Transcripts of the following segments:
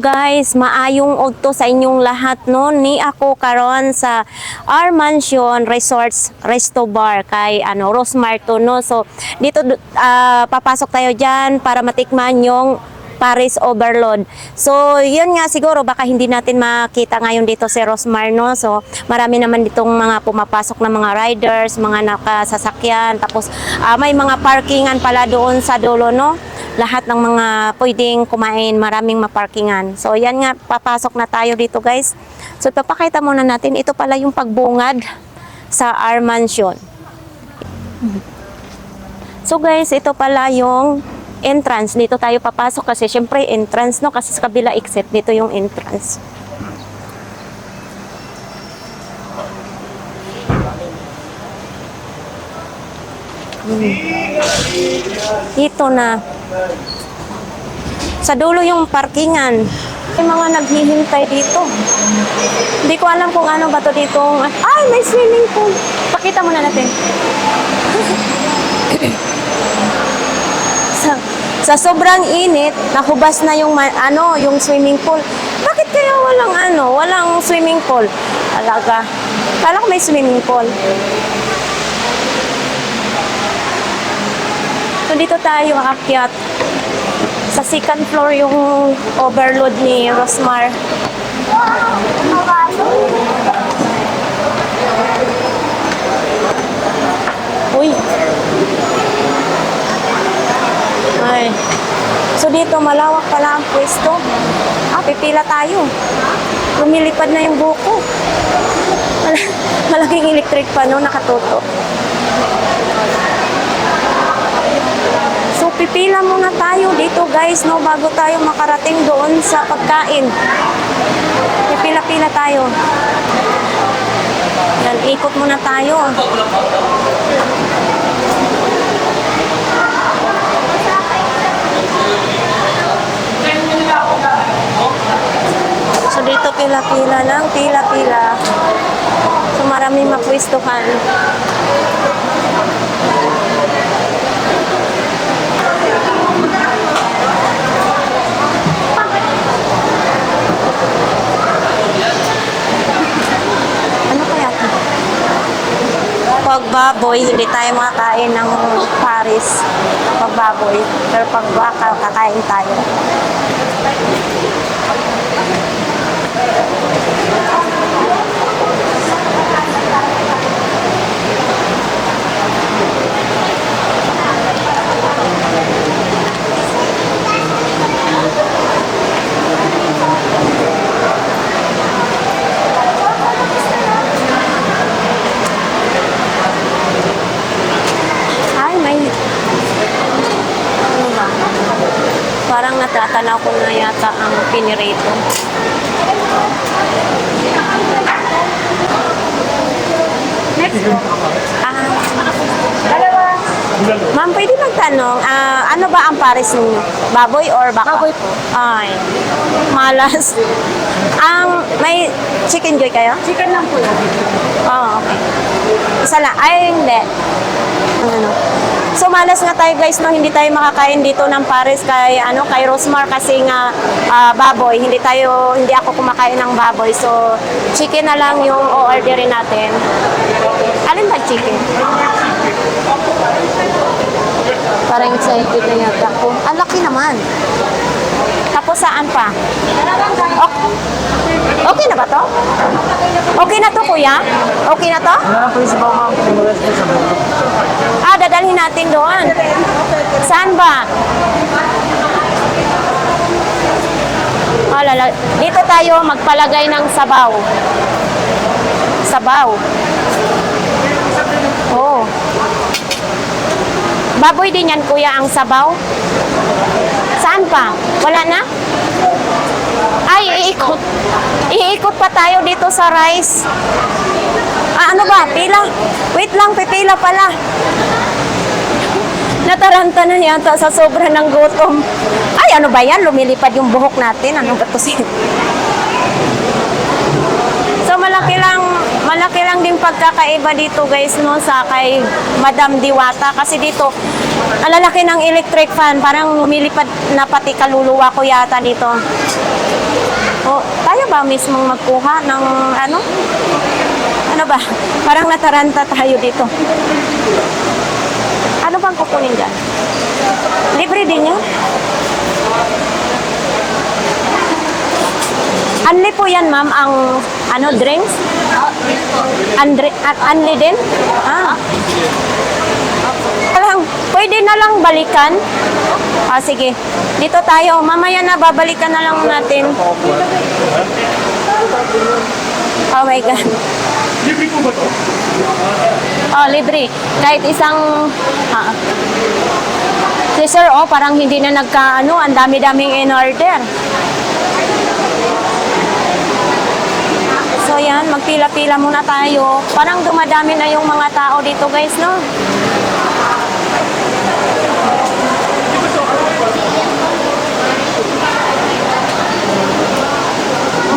guys, maayong udto sa inyong lahat no. Ni ako karon sa R Mansion Resorts Resto Bar kay Rosmar to no. So dito papasok tayo diyan para matikman yung Paris Overload. So, yun nga siguro baka hindi natin makita ngayon dito si Rosmar no. So, marami naman ditong mga pumapasok na mga riders, mga nakasasakyan, tapos may mga parkingan pala doon sa dulo no. Lahat ng mga pwedeng kumain, maraming maparkingan. So, yan nga, papasok na tayo dito guys. So, papakita muna natin, ito pala yung pagbungad sa R Mansion. So guys, ito pala yung entrance. Dito tayo papasok kasi syempre entrance no, kasi sa kabila exit, dito yung entrance. Ito na. Sa dulo yung parkingan. May mga naghihintay dito. Hindi ko alam kung ano ba to dito. Ay, may swimming pool. Pakita muna natin. Sa sobrang init, nahubas na yung yung swimming pool. Bakit kaya walang swimming pool? Alaga. Kala ko may swimming pool. So dito tayo aakyat. Sa second floor yung overload ni Rosmar. Uy. Ay. So dito malawak pala ang pwesto. Pipila tayo. Lumilipad na yung buko. Malaking electric pa no, nakatuto. So pipila muna tayo dito guys no, bago tayo makarating doon sa pagkain. Pipila-pila tayo. Yan, ikot muna tayo. So dito pila-pila lang, pila-pila. So marami mapwistuhan. Ano kaya ito? Pagbaboy, hindi tayo makakain ng Paris. Pagbaboy. Pero pagbaka, kakain tayo. Ay, may ano ba? Parang natatanaw ko na yata ang pinirito. Next. Ma'am, pwede magtanong, ano ba ang Paris ninyo? Baboy or baka? Baboy po. Ay, malas. May chicken joy kayo? Chicken lang po yan. Okay. Isa lang. Ay, hindi. Ano? So malas nga tayo guys no, hindi tayo makakain dito ng Paris kay kay Rosmar kasi nga baboy, hindi ako kumakain ng baboy. So chicken na lang yung o-orderin natin. Alin ba chicken? Parang excited na yata ako. Ang laki naman. Tapos saan pa? Okay na ba to? Okay na to kuya? Okay na to? Dadalhin natin doon. Saan ba? Dito tayo magpalagay ng sabaw. Sabaw. Oh. Baboy din yan kuya ang sabaw? Saan pa? Wala na? Ay, iikot. Iikot pa tayo dito sa rice. Ano ba? Pila? Wait lang, pipila pala. Nataranta na yata sa sobra ng gutom. Ay, ano ba yan? Lumilipad yung buhok natin. Ano ba ito So, malaki lang din pagkakaiba dito guys no, sa kay Madam Diwata. Kasi dito, ang lalaki ng electric fan. Parang lumilipad na pati kaluluwa ko yata dito. O, tayo ba mismong magkuha ng ano? Ano ba? Parang nataranta tayo dito. Ano bang kukunin dyan? Libre din yun? Unli po yan, ma'am, ang ano, drinks? Unli din? Ah. Pwede na lang balikan? Ah, sige. Dito tayo. Mamaya na, babalikan na lang natin. Oh my God. Libre po ba to? Oh, libre. Kahit isang... Si sir, oh, parang hindi na nagka-ano, ang dami-daming in-order. So yan, magpila-pila muna tayo. Parang dumadami na yung mga tao dito, guys, no?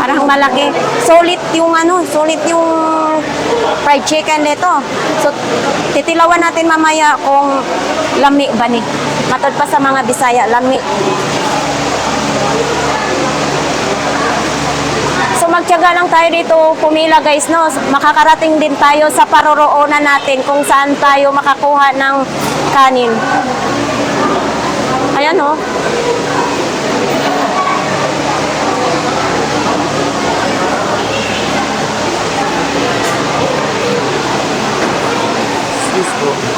Parang malaki. Solid yung ano, solid yung fried chicken dito. So, titilawan natin mamaya kung lami ba ni. Matod pa sa mga Bisaya, lami. So, magtiyaga lang tayo dito pumila, guys, no? Makakarating din tayo sa paroroonan natin kung saan tayo makakuha ng kanin. Ayan, no?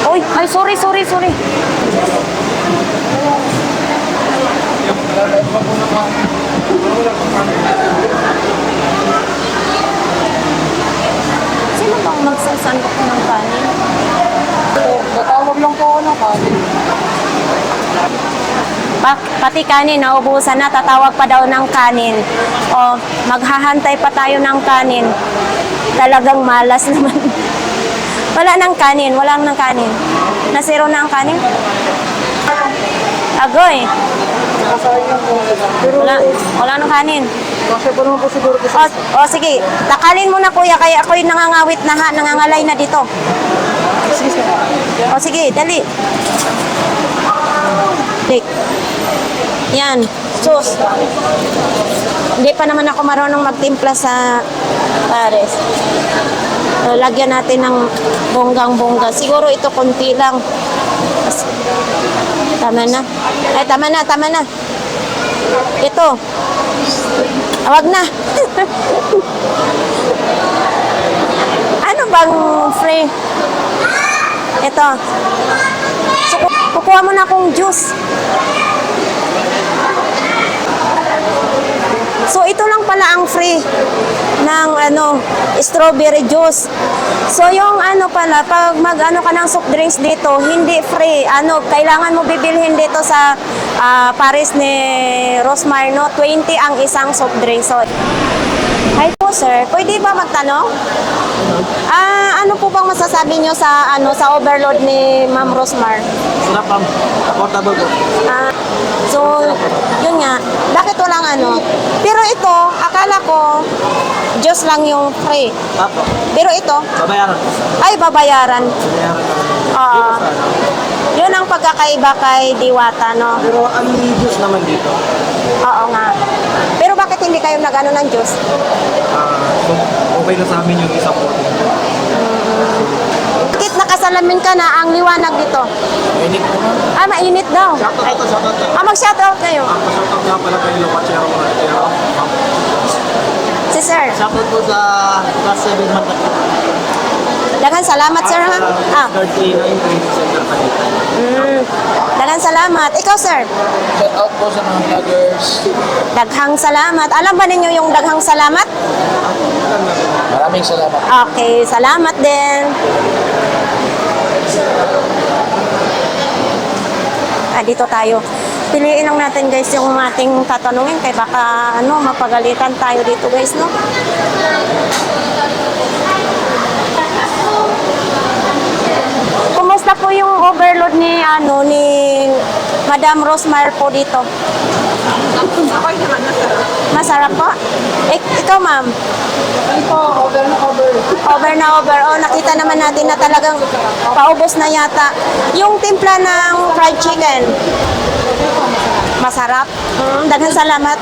Uy, ay, sorry. Sino bang magsasandok ng kanin? Natawag lang po ako ng kanin. Pati kanin, naubusan na, tatawag pa daw ng kanin. O, maghahantay pa tayo ng kanin. Talagang malas naman. Wala nang kanin. Nasiro na ang kanin? Agoy. Nakasayang po. Pero, Wala nang kanin. kasi pa naman po siguro kasi. O sige, takalin mo na kuya, kaya ako'y nangangawit na ha, nangangalay na dito. O sige, dali. Take. Yan, sus. Hindi pa naman ako marunong magtimpla sa pares. So, lagyan natin ng bonggang-bongga. Siguro ito konti lang. Tama na. Ay, tama na. Ito. Wag na. Ano bang free? Ito. So, kukuha mo na akong juice. So, ito lang pala ang free ng strawberry juice. So, yung pala, pag mag-ano ka ng soft drinks dito, hindi free. Kailangan mo bibilhin dito sa Paris ni Rosmar, no? 20 ang isang soft drink. So, hi po, sir. Pwede ba magtanong? Ano po bang masasabi nyo sa sa overload ni Ma'am Rosmar? Sarap ma'am. Affordable po. So, yun nga. Bakit walang Pero ito, akala ko, Diyos lang yung free. Apo. Pero ito, Babayaran. ay babayaran. Babayaran naman. Oo. Yun ang pagkakaiba kay Diwata, no? Pero ang juice naman dito. Oo nga. Pero bakit hindi kayo nag-ano ng Diyos? So, okay na sa amin yung isang po. Bakit nakasalamin ka na ang liwanag dito? Init po ma'am. Mainit daw. Shoutout. Mag-shoutout kayo. Shoutout nga pala kayo Lopachero Moratero. Si sir. Shoutout po sa Class 7 Mantak. Daghang salamat, sir, ha? Third day na yung training center Palitan. Daghang salamat. Ikaw, sir. Shoutout po sa mga vloggers. Daghang salamat. Alam ba ninyo yung daghang salamat? Maraming salamat. Okay, salamat din. Dito tayo. Piliin lang natin, guys, yung ating tatanungin kay baka mapagalitan tayo dito, guys, no? Kumusta po yung overload ni Madam Rosmar po dito? Masarap po? Ikaw, ma'am? Over na over. Over na over. Oh, nakita naman natin na talagang paubos na yata. Yung timpla ng fried chicken. Masarap. Daghang salamat.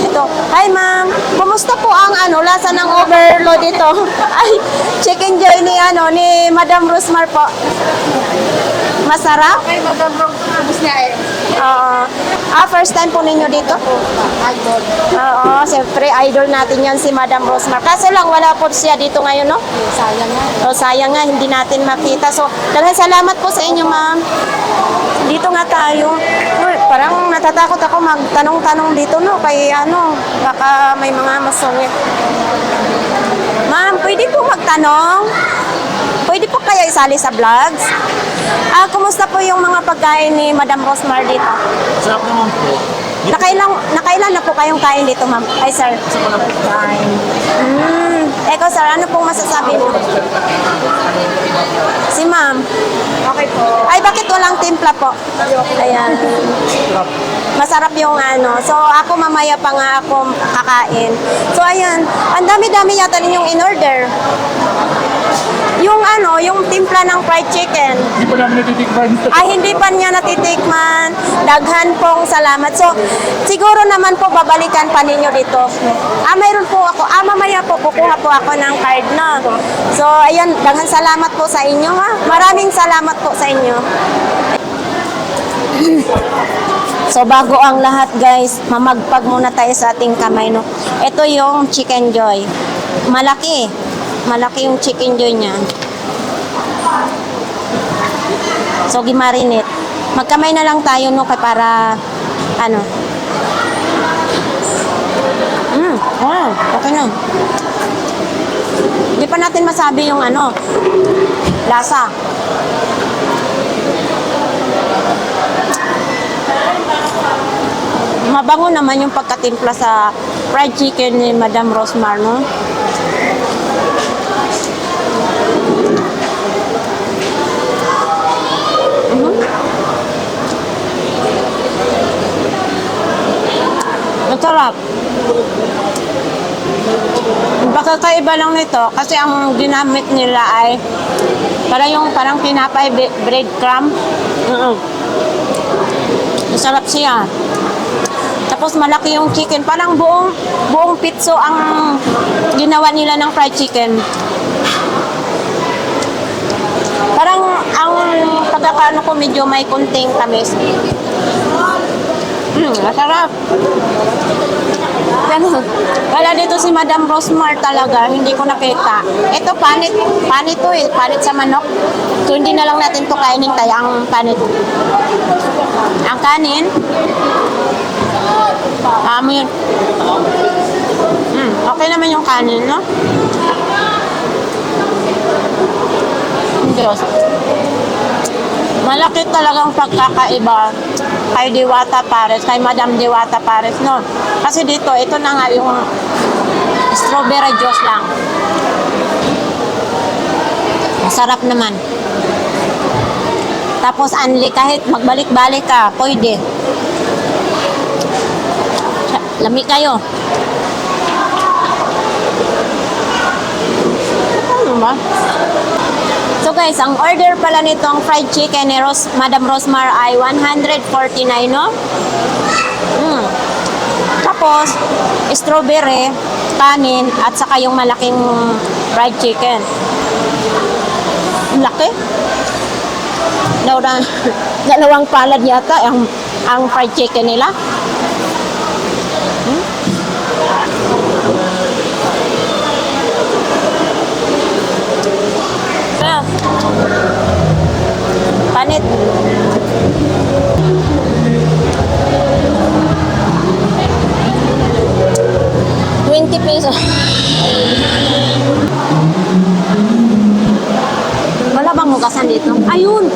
Ito. Hi, ma'am. Kumusta po ang lasa ng overload ito? Ay, chicken joy ni Madam Rosmar po. Masarap? Okay, magandang gusto niya eh. First time po ninyo dito? Idol. Oo, siyempre, idol natin yan si Madam Rosmar. Kaso lang, wala po siya dito ngayon, no? Sayang nga. Sayang nga, hindi natin makita. So, daghang salamat po sa inyo, ma'am. Dito nga tayo. Uy, parang natatakot ako magtanong-tanong dito, no? Kay baka may mga masungit. Ma'am, pwede po magtanong? Pwede po kaya isali sa vlogs? Kumusta po yung mga pagkain ni Madam Rosmar dito? Sarap naman po. Nakailan na po kayong kain dito, ma'am? Ay, sir. Isa pa lang po kain. Eko, sir, ano pong masasabi mo? Si ma'am. Okay po. Ay, bakit walang timpla po? Ayan. Masarap yung So, ako mamaya pa nga ako kakain. So, ayan. Ang dami-dami yata ninyong in-order. Yung timpla ng fried chicken. Hindi pa namin natitikman. Ay, hindi pa niya natitikman. Daghan pong salamat. So, siguro naman po babalikan pa ninyo dito. Mayroon po ako. Mamaya po, kukuha po ako ng card na. So, ayan, daghan salamat po sa inyo, ha. Maraming salamat po sa inyo. So, bago ang lahat, guys, mamagpag muna tayo sa ating kamay, no. Ito yung chicken joy. Malaki. Malaki yung chicken joy niya. So, gimarinate. Magkamay na lang tayo, no, kay para, okay na. Hindi pa natin masabi yung lasa. Mabango naman yung pagkatimpla sa fried chicken ni Madam Rosmar, no? Masarap. Ang pagkakaiba lang nito, kasi ang ginamit nila ay parang tinapay breadcrumb. Masarap siya. Tapos malaki yung chicken. Parang buong pitso ang ginawa nila ng fried chicken. Parang ang pagkakaano ko medyo may kunting tamis. Masarap. Wala dito si Madam Rosmar talaga, hindi ko nakita. Ito, panit to eh, panit sa manok. So, hindi na lang natin to kainin tayo, ang panit. Ang kanin, yun. Okay naman yung kanin, no? Diyos. Malaki talagang pagkakaiba kay Diwata Pares, kay Madam Diwata Pares, no? Kasi dito, ito na nga yung strawberry juice lang. Masarap naman. Tapos, kahit magbalik-balik ka, pwede. Lami kayo. Ano ba? So guys, ang order pala nitong fried chicken ni Madam Rosmar ay 149, no? Tapos, strawberry, kanin, at saka yung malaking fried chicken. Ang laki. Dalawang palad yata ang fried chicken nila. Panit. ₱20. Wala bang hugasan dito? Ayun!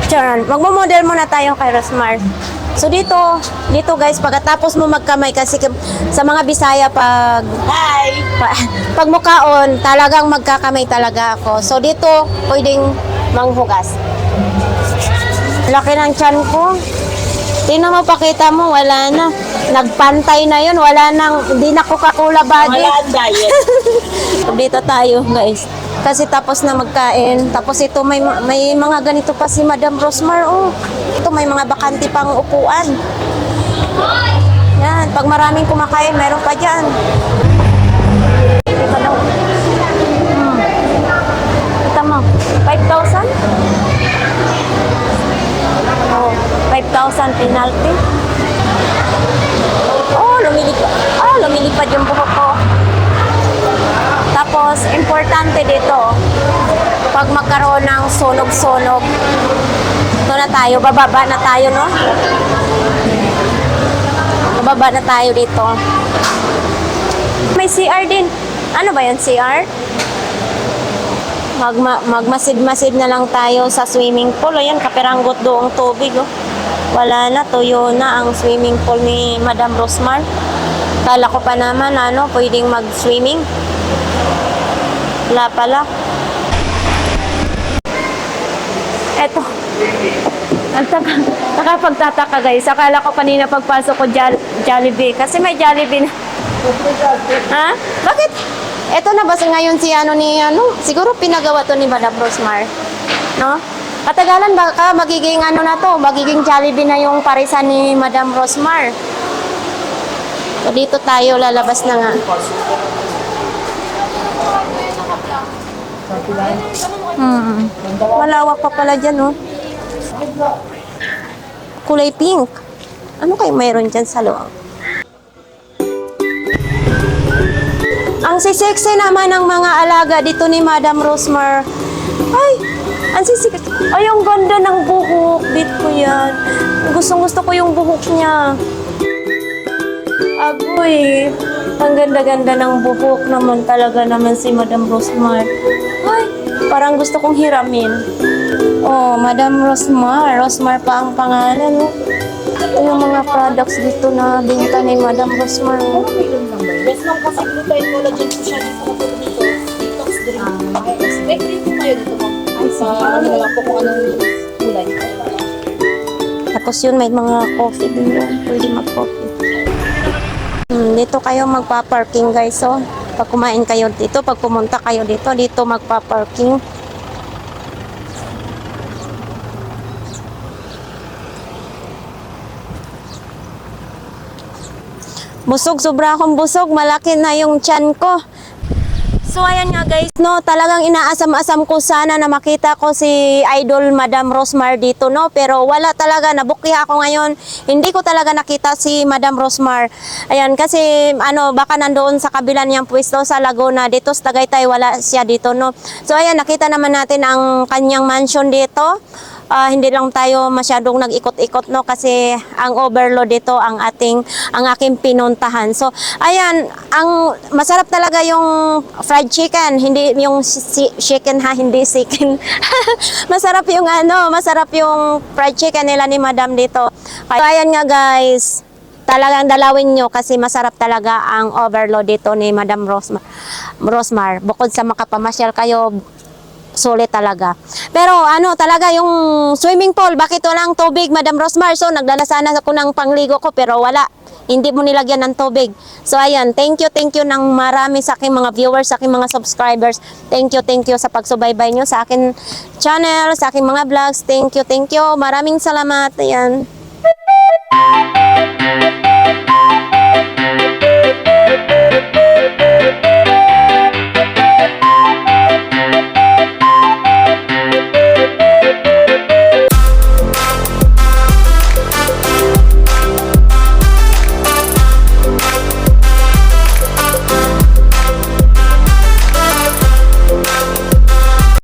Charan, magmo-model muna tayo kay Rosmar. So dito guys, pagkatapos mo magkamay, kasi sa mga Bisaya pag mukaon, talagang magkakamay talaga ako. So dito, pwedeng manghugas. Laki ng tiyan ko. Tingnan mo, pakita mo, wala na. Nagpantay na yun, wala nang, hindi na Coca-Cola body. Wala ang diet. Dito tayo, guys. Kasi tapos na magkain. Tapos ito, may mga ganito pa si Madam Rosmar, oh. Ito, may mga bakante pang upuan. Yan, pag maraming kumakain, meron pa dyan. Ito daw. Ito mo, 5,000? Oh, 5,000 penalty. Oh, lumilipad yung buhok ko. Tapos, importante dito, pag magkaroon ng sunog-sunog, ito na tayo, bababa na tayo, no? Bababa na tayo dito. May CR din. Ano ba yan, CR? Magmasid-masid na lang tayo sa swimming pool. Ayan, kapiranggot doong tubig, oh. Wala na, tuyo na ang swimming pool ni Madam Rosmar. Kala ko pa naman, pwedeng mag-swimming. Wala pala. Eto. Nakapagtataka, guys. Akala ko kanina pagpasok ko Jollibee. Kasi may Jollibee na. Ha? Bakit? Eto na ba ngayon si siguro pinagawa to ni Madam Rosmar. No? Katagalan baka magiging magiging Jollibee na yung parisan ni Madam Rosmar. So dito tayo lalabas na nga. Malawak pa pala dyan, oh. Kulay pink. Ano kayo mayroon dyan sa loob? Ang sisexy naman ng mga alaga dito ni Madam Rosmar. Ay, ang sisexy. Ay, ang ganda ng buhok. Dito yan. Gustong-gusto ko yung buhok niya. Agoy. Ang ganda-ganda ng buhok naman talaga naman si Madam Rosmar. Ay, parang gusto kong hiramin. Oh, Madam Rosmar. Rosmar pa ang pangalan, oh. Ito yung mga products dito na binta ni Madam Rosmar. Yes, ma'am, kasi gluten collagen po siya dito dito. Detox drink. May cream po kayo dito, ma'am. Ay, ano lang po kung anong kulay. Tapos yun, may mga coffee din yun. Pwede mag-coffee. Dito kayo magpa-parking, guys. So, pag kumain kayo dito, pag pumunta kayo dito magpa-parking. Busog, sobra akong busog. Malaki na yung tiyan ko. So, ayan nga guys, no, talagang inaasam-asam ko sana na makita ko si Idol Madam Rosmar dito, no, pero wala talaga, nabukya ako ngayon, hindi ko talaga nakita si Madam Rosmar. Ayan, kasi, baka nandoon sa kabila niyang pwesto sa Laguna, dito sa Tagaytay, wala siya dito, no. So, ayan, nakita naman natin ang kanyang mansion dito. Hindi lang tayo masyadong nag-ikot-ikot, no, kasi ang overload dito ang aking pinuntahan. So ayan, ang masarap talaga yung fried chicken, hindi yung chicken, ha, hindi chicken. masarap yung fried chicken nila ni Madam dito. Kaya ayan nga guys, talagang dalawin nyo kasi masarap talaga ang overload dito ni Madam Rosmar. Bukod sa makapamasyal kayo, sulit talaga. Pero talaga yung swimming pool, bakit walang tubig, Madam Rosmar? So nagdala sana ako ng pangligo ko pero wala. Hindi mo nilagyan ng tubig. So ayan, thank you ng marami sa aking mga viewers, sa aking mga subscribers. Thank you sa pagsubaybay nyo sa akin channel, sa aking mga vlogs. Thank you. Maraming salamat. Ayan.